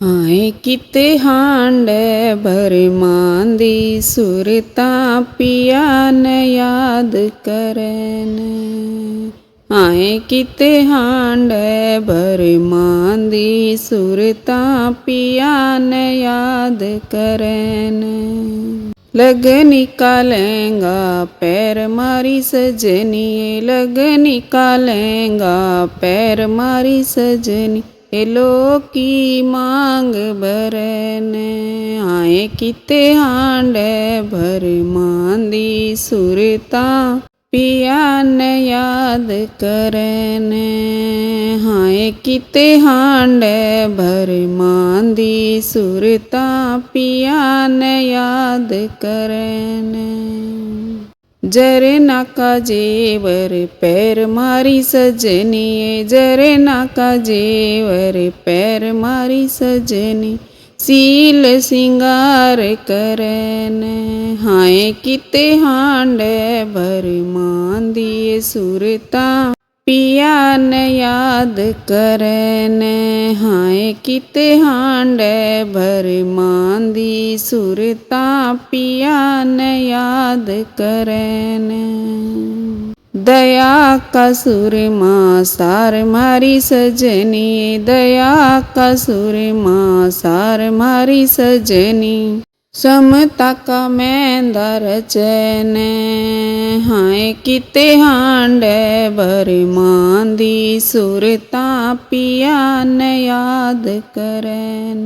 ਆਏ ਕਿਤੇ ਹਾਂਡੇ ਭਰਮਾਂ ਦੀ ਸੁਰਤਾਂ ਪਿਆ ਨ ਯਾਦ ਕਰਨ। ਆਏ ਕਿਤੇ ਹਾਂਡੇ ਭਰਮਾਂ ਦੀ ਸੁਰਤਾਂ ਪਿਆ ਨ ਯਾਦ ਕਰਨ। लग निकालेंगा पैर मारी सजनी, लग निकालेंगा पैर मारी सजनी, एलो की मांग भरन। आए किते हांडे भरमां दी सुरतां पिया न याद करन। हाय किते हांडे भरमां दी सुरतां पिया न याद करन। जरे नाका जेवर पैर मारी सजनी, जरे नाका जेवर पैर मारी सजनी, सील सिंगार करन। हाय किते हांडे भरमां दी सुरतां पिया न याद करन। हाय किते हांडे भरमां दी सुरतां पिया न याद करन। दया का सुरमा सार मारी सजनी, दया का सुरमा सार मारी सजनी, समता का मैंदा रचन। हाय किते हांडे भरमां दी सुरतां पिया न याद करन।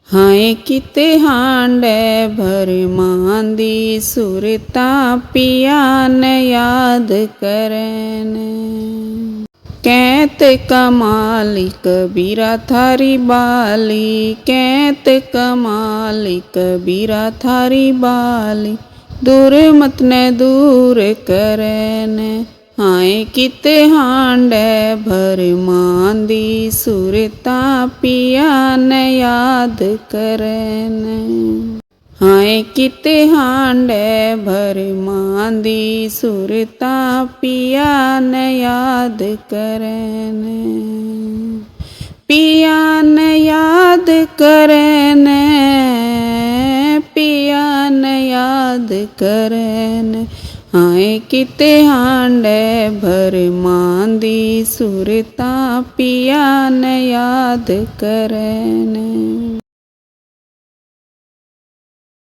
हाय किते हांडे भरमां दी सुरतां पिया न याद करन। कैत कमाली कबीरा थारी बाली, कैत कमाली कबीरा थारी बाली, दूर मत न दूर करन। हाय किते हांडे भरमां दी सुरतां पिया न याद करन। हाय किते हांडे भरमां दी सुरतां पिया न याद करन। पिया न याद करन, पिया न याद करन। हाय किते हांडे भरमां दी सुरतां पिया न याद करन।